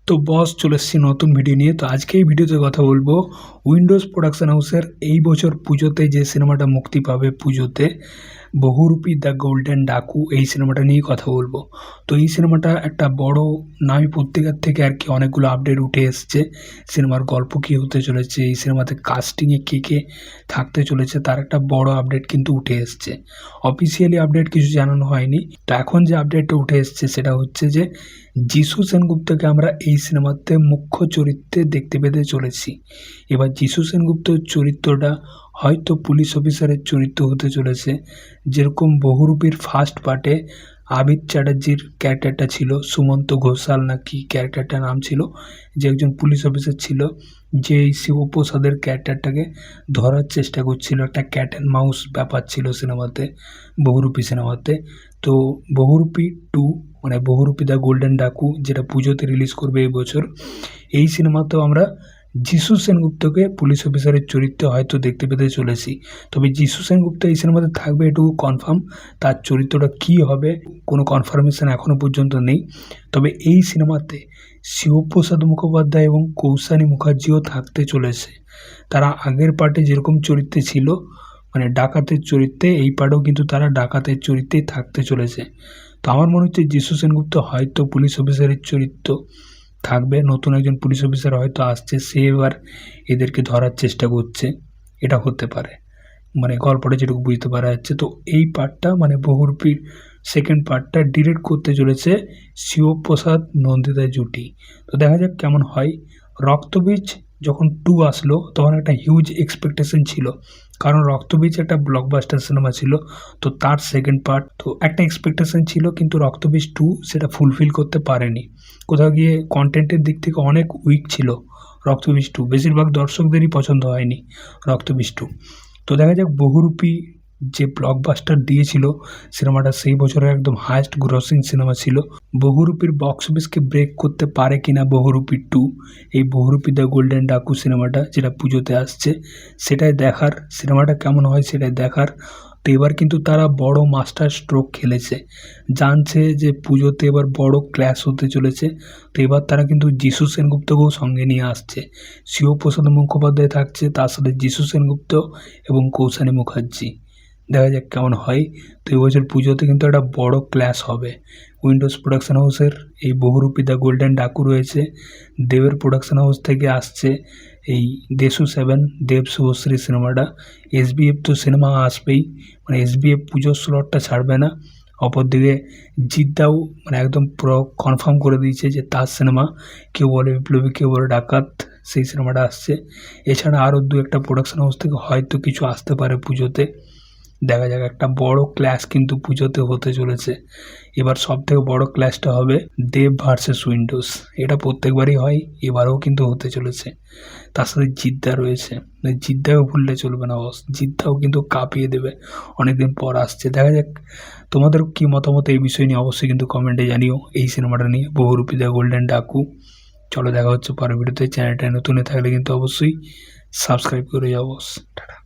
তো বস চলে এসেছি নতুন ভিডিও নিয়ে। তো আজকে এই ভিডিওতে কথা বলবো উইন্ডোজ প্রোডাকশন হাউসের এই বছর পুজোতে যে সিনেমাটা মুক্তি পাবে পুজোতে, বহুরূপী দ্য গোল্ডেন ডাকু, এই সিনেমাটা নিয়ে কথা বলবো। তো এই সিনেমাটা একটা বড় নামী পত্রিকার থেকে আর কি অনেকগুলো আপডেট উঠে এসছে। সিনেমার গল্প কী হতে চলেছে, এই সিনেমাতে কাস্টিংয়ে কে কে থাকতে চলেছে তার একটা বড় আপডেট কিন্তু উঠে এসছে। অফিসিয়ালি আপডেট কিছু জানানো হয়নি। তো এখন যে আপডেটটা উঠে এসছে সেটা হচ্ছে যে যিশু সেনগুপ্তকে আমরা এই সিনেমাতে মুখ্য চরিত্রে দেখতে পেতে চলেছি। এবার যিশু সেনগুপ্তর চরিত্রটা হয়তো পুলিশ অফিসারের চরিত্র হতে চলেছে, যেরকম বহুরূপীর ফার্স্ট পার্টে আবির চ্যাটার্জির ক্যারেক্টারটা ছিল, সুমন্ত ঘোষাল না কি ক্যারেক্টারটার নাম ছিল, যে একজন পুলিশ অফিসার ছিল, যে এই শিবপ্রসাদের ক্যারেক্টারটাকে ধরার চেষ্টা করছিল। একটা ক্যাট অ্যান্ড মাউস ব্যাপার ছিল সিনেমাতে, বহুরূপী সিনেমাতে। তো বহুরূপী 2 মানে বহুরূপী দ্য গোল্ডেন ডাকু, যেটা পুজোতে রিলিজ করবে এই বছর, এই সিনেমাতেও আমরা যিশু সেনগুপ্তকে পুলিশ অফিসারের চরিত্রে হয়তো দেখতে পেতে চলেছি। তবে যিশু সেনগুপ্ত এই সিনেমাতে থাকবে এটুকু কনফার্ম। তার চরিত্রটা কী হবে কোনো কনফার্মেশন এখনও পর্যন্ত নেই। তবে এই সিনেমাতে শিবপ্রসাদ মুখোপাধ্যায় এবং কৌশানী মুখার্জিও থাকতে চলেছে। তারা আগের পার্টে যেরকম চরিত্রে ছিল, মানে ডাকাতের চরিত্রে, এই পার্টেও কিন্তু তারা ডাকাতের চরিত্রেই থাকতে চলেছে। তো আমার মনে হচ্ছে যিশু সেনগুপ্ত হয়তো পুলিশ অফিসারের চরিত্র থাকবে। নতুন একজন পুলিশ অফিসার হয়তো আসছে, সে এবার এদেরকে ধরার চেষ্টা করছে, এটা হতে পারে, মানে গল্পটা যেটুকু বুঝতে পারা যাচ্ছে। তো এই পার্টটা মানে বহুরূপীর সেকেন্ড পার্টটা ডিরেক্ট করতে চলেছে শিবপ্রসাদ নন্দিতা জুটি। তো দেখা যাক কেমন হয়। রক্তবীজ যখন 2 আসলো তখন একটা হিউজ এক্সপেকটেশন ছিল, কারণ রক্তবীজ একটা ব্লকবাস্টার সিনেমা ছিল। তো তার সেকেন্ড পার্ট, তো একটা এক্সপেকটেশন ছিল, কিন্তু রক্তবীজ 2 সেটা ফুলফিল করতে পারেনি। কোথাও গিয়ে কন্টেন্টের দিক থেকে অনেক উইক ছিল রক্তবীজ 2, বেশিরভাগ দর্শকদেরই পছন্দ হয়নি রক্তবীজ 2। তো দেখা যাক বহুরূপী যে ব্লকবাস্টার দিয়েছিল সিনেমাটা, সেই বছরের একদম হাইয়েস্ট গ্রসিং সিনেমা ছিল। বহুরূপীর বক্স অফিসকে ব্রেক করতে পারে কিনা বহুরূপী 2, এই বহুরূপী দ্য গোল্ডেন ডাকু সিনেমাটা যেটা পুজোতে আসছে, সেটাই দেখার। সিনেমাটা কেমন হয় সেটাই দেখার। তো এবার কিন্তু তারা বড় মাস্টার স্ট্রোক খেলেছে, জানছে যে পুজোতে এবার বড় ক্ল্যাশ হতে চলেছে। তো এবার তারা কিন্তু যিশু সেনগুপ্তকেও সঙ্গে নিয়ে আসছে। শিবপ্রসাদ মুখোপাধ্যায় থাকছে, তার সাথে যিশু সেনগুপ্ত এবং কৌশানী মুখার্জি। দেখা যাক কেমন হয়। তো এবছর পুজোতে কিন্তু একটা বড় ক্ল্যাশ হবে। উইন্ডোজ প্রোডাকশন হাউসের এই বহুরূপী দ্য গোল্ডেন ডাকু রয়েছে, দেবের প্রোডাকশন হাউস থেকে আসছে এই দেশু 7 দেব শুভশ্রী সিনেমাটা। এসবিএফ তো সিনেমা আসবেই, মানে এসবিএফ পুজোর স্লটটা ছাড়বে না। অপরদিকে জিদ্দাও মানে একদম পুরো কনফার্ম করে দিয়েছে যে তার সিনেমা কেউ বলে বিপ্লবী কেউ বলে ডাকাত, সেই সিনেমাটা আসছে। এছাড়া আরও 2-1টা প্রোডাকশন হাউস থেকে হয়তো কিছু আসতে পারে পুজোতে। দেখা যাক, একটা বড় ক্ল্যাশ কিন্তু পুজোতে হতে চলেছে। এবার সবথেকে বড় ক্ল্যাশটা হবে দেব ভার্সেস উইন্ডোজ। এটা প্রত্যেকবারই হয়, এবারেও কিন্তু হতে চলেছে। তার সাথে জিদ্দা রয়েছে, জিদ্দাও ভুললে চলবে না বস, জিদ্দাও কিন্তু কাঁপিয়ে দেবে, অনেকদিন পর আসছে। দেখা যাক তোমাদের কি মতামত এই বিষয় নিয়ে, অবশ্যই কিন্তু কমেন্টে জানিও এই সিনেমাটা নিয়ে, বহুরূপী দ্য গোল্ডেন ডাকু। চলো দেখা হচ্ছে পরের ভিডিওতে। চ্যানেলটা নতুন থাকলে কিন্তু অবশ্যই সাবস্ক্রাইব করে যাও বস। টাটা।